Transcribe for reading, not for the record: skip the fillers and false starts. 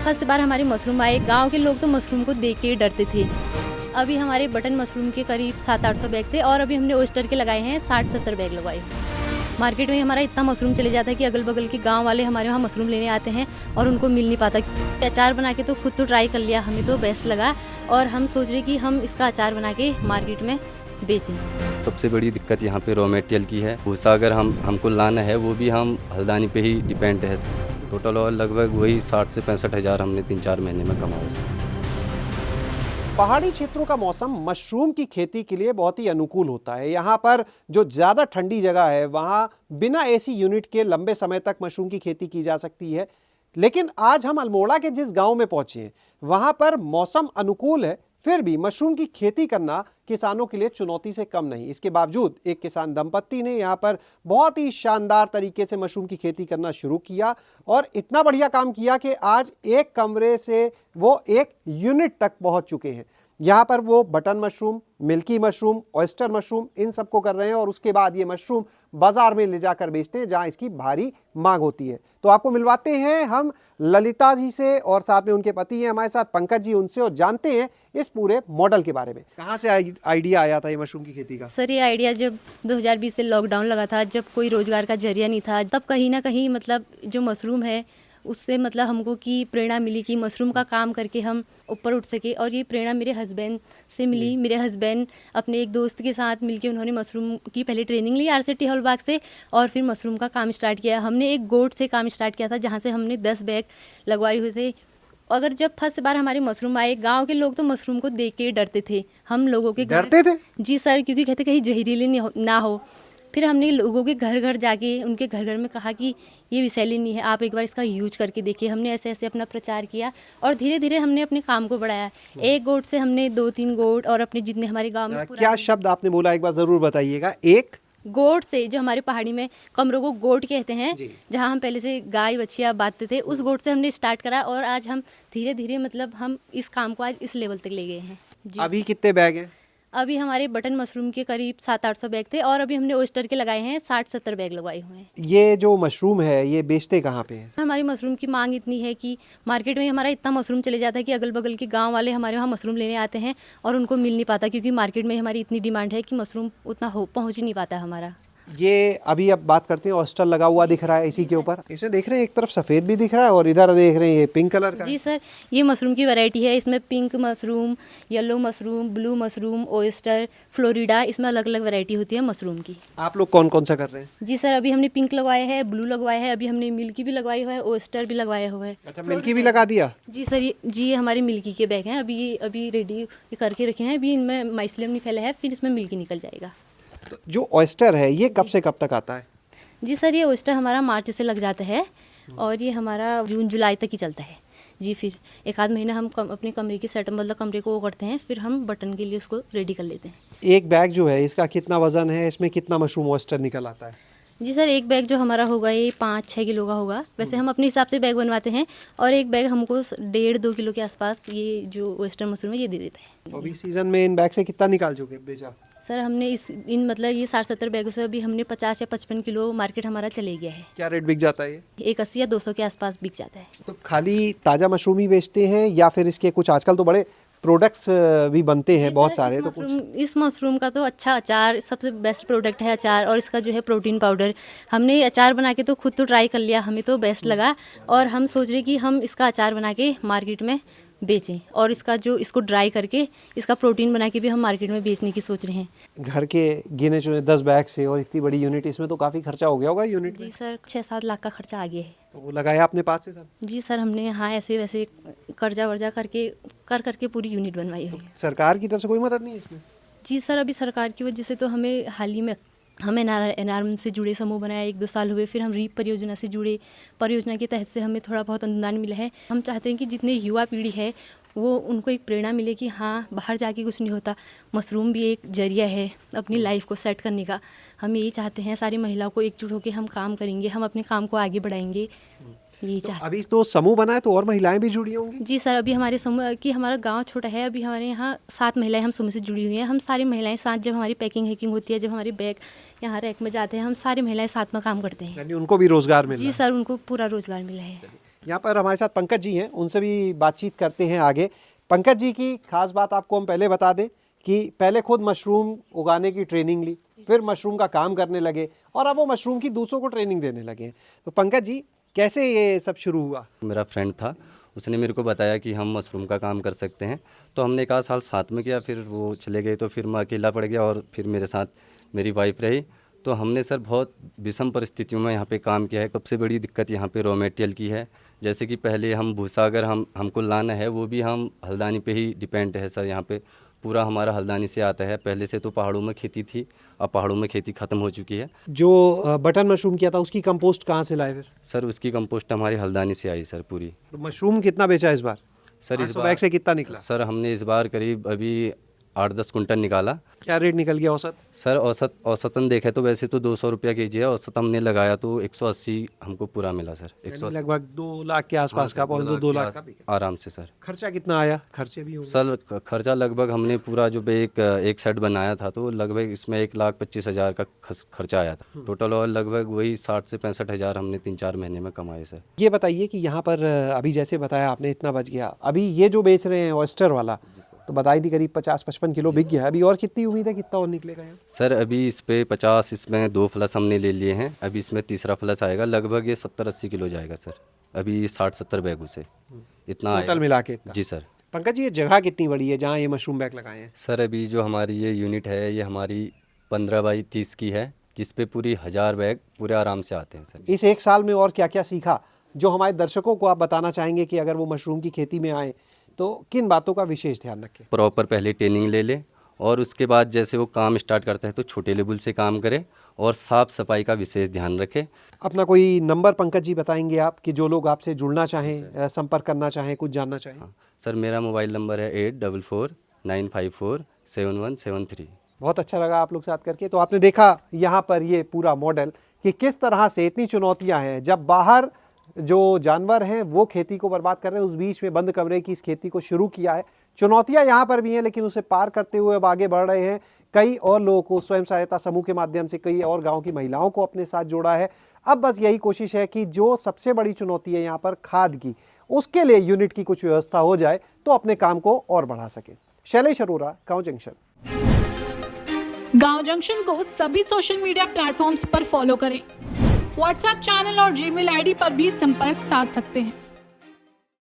First बार हमारे mushroom आए, गांव के लोग तो मशरूम को देख के ही डरते थे। अभी हमारे बटन मशरूम के करीब 700-800 बैग थे और अभी हमने ओस्टर के लगाए हैं 60-70 बैग लगवाए। मार्केट में हमारा इतना मशरूम चले जाता है कि अगल बगल के गांव वाले हमारे वहाँ मशरूम लेने आते हैं और उनको मिल नहीं पाता। अचार बना के तो खुद तो ट्राई कर लिया, हमें तो बेस्ट लगा और हम सोच रहे कि हम इसका अचार बना के मार्केट में बेचें। सबसे बड़ी दिक्कत यहाँ पे रॉ मटेरियल की है। भूसा अगर हमको लाना है वो भी हम हल्द्वानी पे ही डिपेंड है। टोटल और लगभग वही 60 से 65 हज़ार हमने 3-4 महीने में कमाया। पहाड़ी क्षेत्रों का मौसम मशरूम की खेती के लिए बहुत ही अनुकूल होता है। यहाँ पर जो ज़्यादा ठंडी जगह है वहाँ बिना एसी यूनिट के लंबे समय तक मशरूम की खेती की जा सकती है। लेकिन आज हम अल्मोड़ा के जिस गांव में पहुंचे हैं वहाँ पर मौसम अनुकूल है, फिर भी मशरूम की खेती करना किसानों के लिए चुनौती से कम नहीं। इसके बावजूद एक किसान दंपत्ति ने यहाँ पर बहुत ही शानदार तरीके से मशरूम की खेती करना शुरू किया और इतना बढ़िया काम किया कि आज एक कमरे से वो एक यूनिट तक पहुँच चुके हैं। यहाँ पर वो button mushroom, milky mushroom, oyster mushroom इन सबको कर रहे हैं और उसके बाद ये मशरूम बाजार में ले जाकर बेचते हैं जहाँ इसकी भारी मांग होती है। तो आपको मिलवाते हैं हम ललिता जी से और साथ में उनके पति हैं हमारे साथ पंकज जी, उनसे और जानते हैं इस पूरे मॉडल के बारे में। कहाँ से आइडिया आया था ये मशरूम की खेती का? सर ये आइडिया जब 2020 से लॉकडाउन लगा था, जब कोई रोजगार का जरिया नहीं था, तब कहीं ना कहीं मतलब जो मशरूम है उससे मतलब हमको की प्रेरणा मिली कि मशरूम का काम करके हम ऊपर उठ सके। और ये प्रेरणा मेरे हस्बैंड से मिली। मेरे हस्बैंड अपने एक दोस्त के साथ मिलके उन्होंने मशरूम की पहले ट्रेनिंग ली RCT हॉलबाग से और फिर मशरूम का काम स्टार्ट किया। हमने एक गोट से काम स्टार्ट किया था जहाँ से हमने 10 बैग लगवाए हुए थे। अगर जब फर्स्ट बार हमारे मशरूम आए, गांव के लोग तो मशरूम को देख के ही डरते थे। हम लोगों के डरते थे? जी सर, क्योंकि कहते कहीं जहरीली ना हो। फिर हमने लोगों के घर घर जाके उनके घर घर में कहा कि ये विषैली नहीं है, आप एक बार इसका यूज करके देखिए। हमने ऐसे ऐसे अपना प्रचार किया और धीरे धीरे हमने अपने काम को बढ़ाया। एक गोट से हमने 2-3 गोट और अपने जितने हमारे गांव में क्या शब्द आपने बोला एक बार जरूर बताइएगा? एक गोट से, जो हमारे पहाड़ी में कमरों को गोट कहते हैं, जहाँ हम पहले से गाय बछिया बांधते थे, उस गोट से हमने स्टार्ट करा और आज हम धीरे धीरे मतलब हम इस काम को आज इस लेवल तक ले गए हैं। अभी कितने बैग हैं? अभी हमारे बटन मशरूम के करीब 700-800 बैग थे और अभी हमने ओस्टर के लगाए हैं 60-70 बैग लगवाए हुए हैं। ये जो मशरूम है ये बेचते कहाँ पे हैं? हमारी मशरूम की मांग इतनी है कि मार्केट में हमारा इतना मशरूम चले जाता है कि अगल बगल के गांव वाले हमारे वहाँ मशरूम लेने आते हैं और उनको मिल नहीं पाता, क्योंकि मार्केट में हमारी इतनी डिमांड है कि मशरूम उतना पहुँच ही नहीं पाता हमारा। ये अभी अब बात करते हैं, ऑस्टर लगा हुआ दिख रहा है इसी के ऊपर। इसमें देख रहे हैं एक तरफ सफ़ेद भी दिख रहा है और इधर देख रहे हैं ये पिंक कलर का। जी सर, ये मशरूम की वैरायटी है। इसमें pink mushroom, yellow mushroom, blue mushroom, oyster, Florida, इसमें अलग अलग वैरायटी होती है मशरूम की। आप लोग कौन कौन सा कर रहे हैं? जी सर, अभी हमने पिंक लगवाया है, ब्लू लगवाया है, अभी हमने मिल्की भी लगवाई हुआ है, ओयस्टर भी लगवाया हुआ है। अच्छा, मिल्की भी लगा दिया? जी सर, ये हमारे मिल्की के बैग हैं। अभी रेडी करके रखे हैं। अभी इनमें माइसिलियम निकल है, फिर इसमें मिल्की निकल जाएगा। तो जो ऑयस्टर है ये कब से कब तक आता है? जी सर, ये ओस्टर हमारा मार्च से लग जाता है और ये हमारा जून जुलाई तक ही चलता है। जी, फिर एक आध महीना हम अपने कमरे की सेटअप मतलब कमरे को वो करते हैं, फिर हम बटन के लिए उसको रेडी कर लेते हैं। एक बैग जो है इसका कितना वजन है? इसमें कितना मशरूम ऑयस्टर निकल आता है? जी सर, एक बैग जो हमारा होगा ये 5-6 किलो का होगा। वैसे हम अपने हिसाब से बैग बनवाते हैं और एक बैग हमको 1.5-2 किलो के आसपास ये जो वेस्टर्न मशरूम है ये दे देता है। अभी सीजन में इन बैग से कितना निकाल चुके बेचा? सर हमने इन मतलब ये 60-70 बैगों से अभी हमने 50 या 55 किलो मार्केट हमारा चले गया है। क्या रेट बिक जाता है ये? 180 या 200 के आसपास बिक जाता है। तो खाली ताज़ा मशरूम ही बेचते हैं या फिर इसके कुछ आजकल तो बड़े प्रोडक्ट्स भी बनते हैं बहुत सारे? इस मशरूम का तो अच्छा अचार सबसे बेस्ट प्रोडक्ट है अचार, और इसका जो है प्रोटीन पाउडर। हमने अचार बना के तो खुद तो ट्राई कर लिया, हमें तो बेस्ट लगा और हम सोच रहे कि हम इसका अचार बना के मार्केट में बेचें और इसको ड्राई करके इसका प्रोटीन बना के भी हम मार्केट में बेचने की सोच रहे हैं। घर के गिने चुने 10 बैग से और इतनी बड़ी यूनिट, इसमें तो काफ़ी खर्चा हो गया होगा यूनिट में? जी सर, 6-7 लाख का खर्चा आ गया है। तो वो लगाया आपने पास से सब? जी सर, हमने यहाँ ऐसे वैसे कर्जा वर्जा करके पूरी यूनिट बनवाई हुई है। सरकार की तरफ से कोई मदद नहीं है इसमें? जी सर, अभी सरकार की वजह से तो हमें हाल ही में हमें एनआरएम से जुड़े समूह बनाया 1-2 साल हुए, फिर हम रीप परियोजना से जुड़े। परियोजना के तहत से हमें थोड़ा बहुत अनुदान मिला है। हम चाहते हैं कि जितने युवा पीढ़ी है वो उनको एक प्रेरणा मिले कि हाँ, बाहर जाके कुछ नहीं होता, मशरूम भी एक जरिया है अपनी लाइफ को सेट करने का। हम यही चाहते हैं, सारी महिलाओं को एकजुट होकर हम काम करेंगे, हम अपने काम को आगे बढ़ाएंगे, यही चाहते। अभी तो समूह बना है तो और महिलाएं भी जुड़ी होंगी? जी सर, अभी हमारे समूह की हमारा गांव छोटा है, अभी हमारे यहाँ 7 महिलाएं हम समूह से जुड़ी हुई हैं। हम सारी महिलाएं साथ, जब हमारी पैकिंग हैकिंग होती है, जब हमारे बैग यहाँ रैक में जाते हैं, हम सारी महिलाएं साथ में काम करते हैं। यानी उनको भी रोजगार मिला? जी सर, उनको पूरा रोजगार मिला है। यहाँ पर हमारे साथ पंकज जी हैं, उनसे भी बातचीत करते हैं आगे। पंकज जी की खास बात आपको हम पहले बता दें कि पहले खुद मशरूम उगाने की ट्रेनिंग ली, फिर मशरूम का काम करने लगे और अब वो मशरूम की दूसरों को ट्रेनिंग देने लगे हैं। तो पंकज जी, कैसे ये सब शुरू हुआ? मेरा फ्रेंड था, उसने मेरे को बताया कि हम मशरूम का काम कर सकते हैं, तो हमने 1 साल साथ में किया। फिर वो चले गए तो फिर मैं अकेला पड़ गया और फिर मेरे साथ मेरी वाइफ रही। तो हमने सर बहुत विषम परिस्थितियों में यहाँ पे काम किया है। सबसे बड़ी दिक्कत यहाँ पे रॉ मटेरियल की है। जैसे कि पहले हम भूसा अगर हमको लाना है, वो भी हम हल्द्वानी पे ही डिपेंड है सर। यहाँ पे पूरा हमारा हल्द्वानी से आता है। पहले से तो पहाड़ों में खेती थी, अब पहाड़ों में खेती ख़त्म हो चुकी है। जो बटन मशरूम किया था उसकी कंपोस्ट कहाँ से लाए फिर? सर उसकी कंपोस्ट हमारी हल्द्वानी से आई सर पूरी। तो मशरूम कितना बेचा इस बार? सर इस 800 बार बैग से कितना निकला? सर हमने इस बार करीब अभी 8-10 कुंटल निकाला। क्या रेट निकल गया औसत? सर औसतन देखे तो वैसे तो 200 रुपया केजी है, औसत हमने लगाया तो 180 हमको पूरा मिला सर। 180 लगभग 2 लाख के आसपास का, पौने 2 लाख का बिका। आराम से सर। खर्चा कितना आया? खर्चे भी होंगे सर खर्चा लगभग हमने पूरा जो एक सेट बनाया था तो लगभग इसमें 1,25,000 का खर्चा आया था। टोटल और लगभग वही 60 से 65 हज़ार हमने 3-4 महीने में कमाए सर। ये बताइए कि यहाँ पर अभी जैसे बताया आपने इतना बच गया, अभी ये जो बेच रहे हैं ऑयस्टर वाला, तो बताई थी करीब 50-55 किलो बिक गया। अभी और कितनी उम्मीद है, कितना और निकलेगा यहाँ? सर अभी इस पे 50, इसमें 2 फ्लस हमने ले लिए हैं। अभी इसमें तीसरा फ्लस आएगा, लगभग ये 70-80 किलो जाएगा सर। अभी 60-70 बैगों से इतना टोटल मिला के इतना? जी सर। पंकज जी, ये जगह कितनी बड़ी है जहाँ ये मशरूम बैग लगाए हैं? सर अभी जो हमारी ये यूनिट है, ये हमारी 15 बाई 30 की है, जिस पे पूरी 1000 बैग पूरे आराम से आते हैं सर। इस 1 साल में और क्या क्या सीखा जो हमारे दर्शकों को आप बताना चाहेंगे कि अगर वो मशरूम की खेती में आए तो किन बातों का विशेष ध्यान रखें? प्रॉपर पहले ट्रेनिंग ले ले और उसके बाद जैसे वो काम स्टार्ट करता है तो छोटे लेवल से काम करे और साफ़ सफाई का विशेष ध्यान रखे। अपना कोई नंबर पंकज जी बताएंगे आप कि जो लोग आपसे जुड़ना चाहें, संपर्क करना चाहें, कुछ जानना चाहें? हाँ सर, मेरा मोबाइल नंबर है 8449547173। बहुत अच्छा लगा आप लोग साथ करके। तो आपने देखा यहाँ पर ये पूरा मॉडल कि किस तरह से इतनी चुनौतियाँ हैं। जब बाहर जो जानवर हैं वो खेती को बर्बाद कर रहे हैं, उस बीच में बंद कमरे की इस खेती को शुरू किया है। चुनौतियां यहाँ पर भी हैं, लेकिन उसे पार करते हुए अब आगे बढ़ रहे हैं। कई और लोगों को स्वयं सहायता समूह के माध्यम से कई और गांव की महिलाओं को अपने साथ जोड़ा है। अब बस यही कोशिश है कि जो सबसे बड़ी चुनौती है यहाँ पर खाद की, उसके लिए यूनिट की कुछ व्यवस्था हो जाए तो अपने काम को और बढ़ा सके। शैलेश अरोरा, गाँव जंक्शन। गाँव जंक्शन को सभी सोशल मीडिया प्लेटफॉर्म्स पर फॉलो करें। व्हाट्सएप चैनल और जीमेल आईडी पर भी संपर्क साध सकते हैं।